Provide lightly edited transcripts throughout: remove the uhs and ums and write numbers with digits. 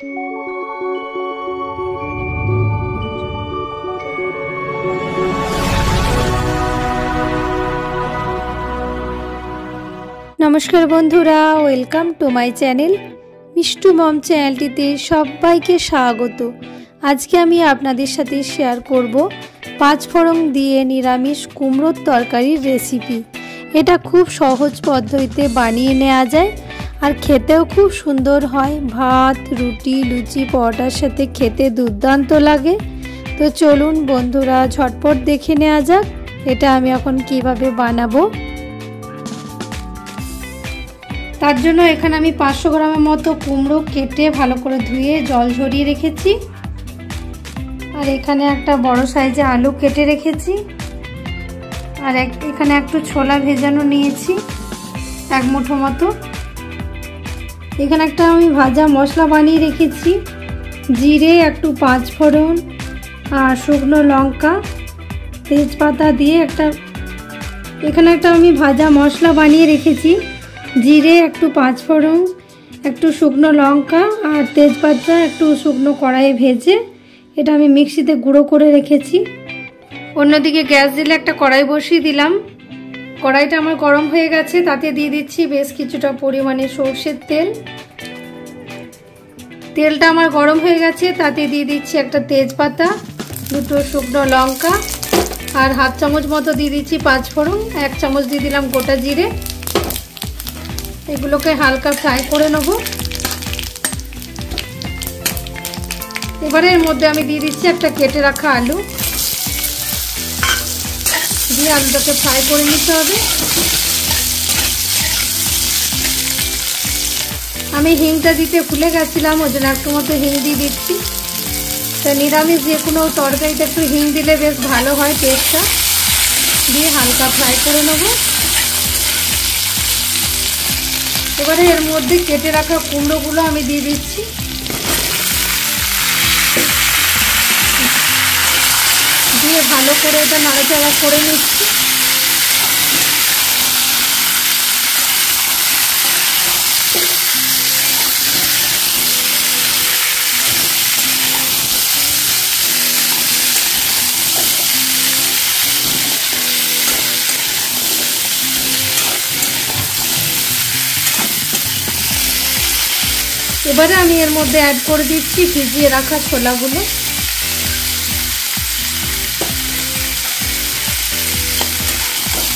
नमस्कार बंधुरा welcome to my channel Mishtu मम चैनलটিতে সবাইকে স্বাগত। আজকে আমি আপনাদের সাথে শেয়ার করব 5 ফোড়ন দিয়ে নিরামিষ কুমড়োর তরকারির রেসিপি। এটা খুব সহজ পদ্ধতিতে বানিয়ে নেওয়া যায় আর খেতেও খুব সুন্দর হয়। ভাত, রুটি, লুচি, পরোটার সাথে খেতে দুর্দান্ত লাগে। তো চলুন বন্ধুরা ঝটপট দেখে নেওয়া যাক এটা আমি এখন কিভাবে বানাবো। তার জন্য এখানে আমি 500 গ্রামের মতো কুমড়ো কেটে ভালো করে ধুয়ে জল ঝরিয়ে রেখেছি। আর এখানে একটা বড় সাইজে আলু কেটে রেখেছি। আর এখানে একটু ছোলা ভেজানো নিয়েছি 1 মুঠো মতো। এখানে একটা আমি ভাজা মশলা বানিয়ে রেখেছি, জিরে, একটু 5 ফোড়ন আর শুকনো লঙ্কা, তেজপাতা দিয়ে এখানে একটা আমি ভাজা মশলা বানিয়ে রেখেছি, জিরে, একটু 5 ফোড়ন, একটু শুকনো লঙ্কা আর তেজপাতা একটু শুকনো কড়াইয়ে ভেজে এটা আমি মিক্সিতে গুঁড়ো করে রেখেছি। অন্যদিকে গ্যাস দিলে একটা কড়াই বসিয়ে দিলাম। কড়াইটা আমার গরম হয়ে গেছে, তাতে দিয়ে দিচ্ছি বেশ কিছুটা পরিমাণে সরষের তেল। তেলটা আমার গরম হয়ে গেছে, তাতে দিয়ে দিচ্ছি একটা তেজপাতা, 2টো শুকনো লঙ্কা আর 1/2 চামচ মতো দিয়ে দিচ্ছি 5 ফোড়ন, 1 চামচ দিয়ে দিলাম গোটা জিরে। এগুলোকে হালকা ফ্রাই করে নেব। এবারে এর মধ্যে আমি দিয়ে দিচ্ছি একটা কেটে রাখা আলু, দিয়ে আলুটাকে ফ্রাই করে নিতে হবে। আমি হিংটা দিতে ভুলে গেছিলাম, ওই জন্য একটু মতো হিং দিয়ে দিচ্ছি। তা নিরামিষ যে কোনো তরকারিতে একটু হিং দিলে বেশ ভালো হয় টেস্টটা। দিয়ে হালকা ফ্রাই করে নেব। এবারে এর মধ্যে কেটে রাখা কুমড়োগুলো আমি দিয়ে দিচ্ছি। দিয়ে ভালো করে এটা নাড়াচাড়া করে নিচ্ছি। এবারে আমি এর মধ্যে অ্যাড করে দিচ্ছি ভিজিয়ে রাখা ছোলাগুলো।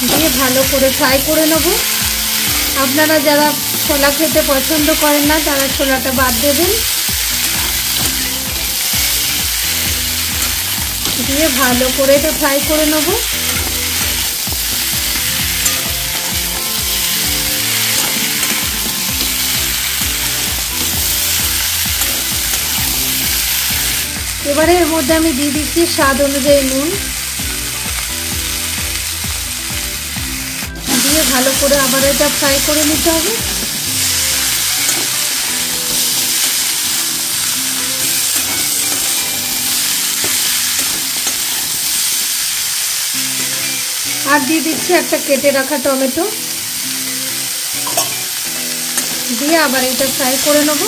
দিয়ে ভালো করে ফ্রাই করে নেব। আপনারা যারা ছোলা খেতে পছন্দ করেন না তারা ছোলাটা বাদ দেবেন। দিয়ে ভালো করে এটা ফ্রাই করে নেব। এবারে এর মধ্যে আমি দিয়ে দিচ্ছি স্বাদ অনুযায়ী নুন। দিয়ে ভালো করে আবার এটা ফ্রাই করে নিতে হবে। আর দিয়ে দিচ্ছি একটা কেটে রাখা টমেটো। দিয়ে আবার এটা ফ্রাই করে নেব।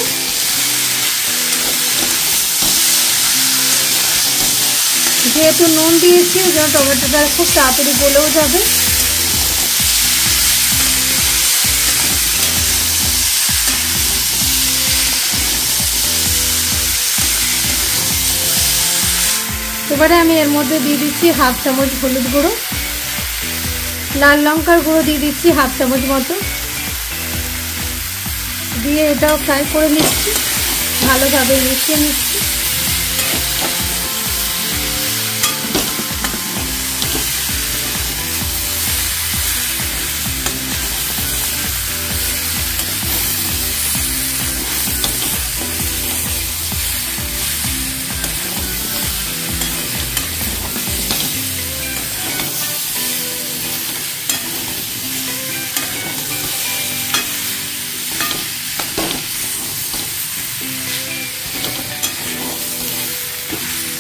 যেহেতু নুন দিয়েছি ওই জন্য টমেটোটা খুব তাড়াতাড়ি গলেও যাবে। এবারে আমি এর মধ্যে দিয়ে দিচ্ছি 1/2 চামচ হলুদ গুঁড়ো, লাল লঙ্কার গুঁড়ো দিয়ে দিচ্ছি 1/2 চামচ মতো। দিয়ে এটাও ফ্রাই করে নিচ্ছি, ভালোভাবে মিশিয়ে নিচ্ছি।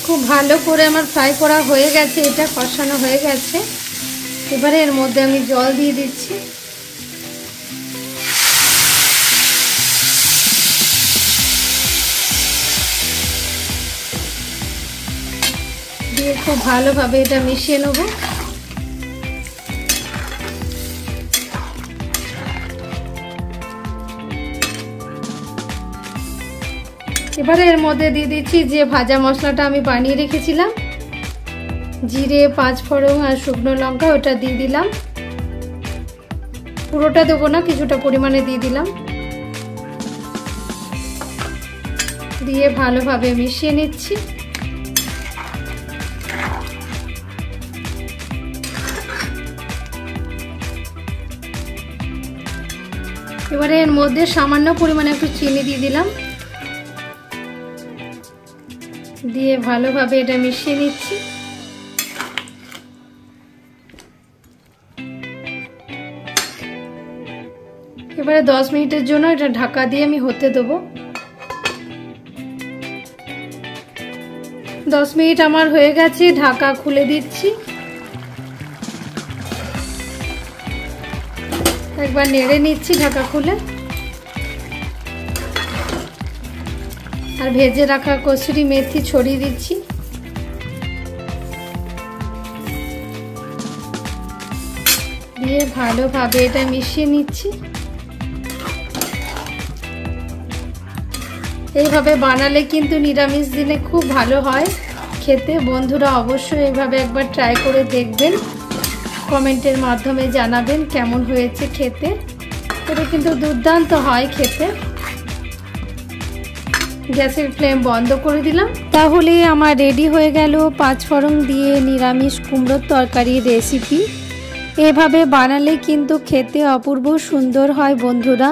খুব ভালো করে আমার ফ্রাই করা হয়ে গেছে, এটা কষানো হয়ে গেছে। এবারে এর মধ্যে আমি জল দিয়ে দিচ্ছি। দিয়ে খুব ভালোভাবে এটা মিশিয়ে নেব। এবারে এর মধ্যে দিয়ে দিচ্ছি যে ভাজা মশলাটা আমি বানিয়ে রেখেছিলাম, জিরে, 5 ফোড়ন আর শুকনো লঙ্কা, ওটা দিয়ে দিলাম। পুরোটা দেবো না, কিছুটা পরিমাণে দিয়ে দিলাম। দিয়ে ভালোভাবে মিশিয়ে নিচ্ছি। এবারে এর মধ্যে সামান্য পরিমাণে একটু চিনি দিয়ে দিলাম, দিয়ে ভালোভাবে এটা মিশিয়ে নিচ্ছি। এবারে 10 মিনিটের জন্য এটা ঢাকা দিয়ে আমি হতে দেবো। 10 মিনিট আমার হয়ে গেছে, ঢাকা খুলে দিচ্ছি। একবার নেড়ে নিচ্ছি ঢাকা খুলে। আর ভেজে রাখা কসুরি মেথি ছড়িয়ে দিচ্ছি। দিয়ে ভালোভাবে এটা মিশিয়ে নিচ্ছি। এইভাবে বানালে কিন্তু নিরামিষ দিনে খুব ভালো হয় খেতে। বন্ধুরা অবশ্যই এইভাবে একবার ট্রাই করে দেখবেন, কমেন্টের মাধ্যমে জানাবেন কেমন হয়েছে খেতে। এটা কিন্তু দুর্দান্ত হয় খেতে। গ্যাসের ফ্লেম বন্ধ করে দিলাম। তাহলে আমার রেডি হয়ে গেল 5 ফোড়ন দিয়ে নিরামিষ কুমড়োর তরকারির রেসিপি। এভাবে বানালে কিন্তু খেতে অপূর্ব সুন্দর হয় বন্ধুরা।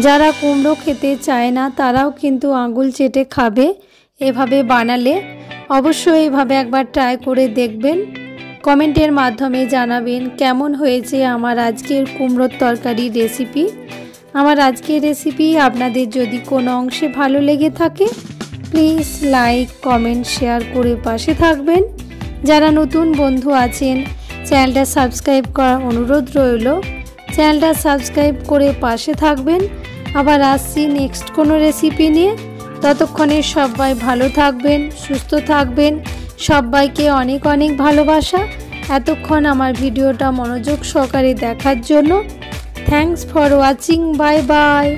যারা কুমড়ো খেতে চায় না তারাও কিন্তু আঙুল চেটে খাবে এভাবে বানালে। অবশ্যই এইভাবে একবার ট্রাই করে দেখবেন, কমেন্টের মাধ্যমে জানাবেন কেমন হয়েছে আমার আজকের কুমড়োর তরকারির রেসিপি। আমার আজকের রেসিপি আপনাদের যদি কোনো অংশে ভালো লেগে থাকে প্লিজ লাইক, কমেন্ট, শেয়ার করে পাশে থাকবেন। যারা নতুন বন্ধু আছেন চ্যানেলটা সাবস্ক্রাইব করার অনুরোধ রইল। চ্যানেলটা সাবস্ক্রাইব করে পাশে থাকবেন। আবার আসছি নেক্সট কোনো রেসিপি নিয়ে। ততক্ষণে সবাই ভালো থাকবেন, সুস্থ থাকবেন। সবাইকে অনেক অনেক ভালোবাসা। এতক্ষণ আমার ভিডিওটা মনোযোগ সহকারে দেখার জন্য thanks for watching. Bye bye.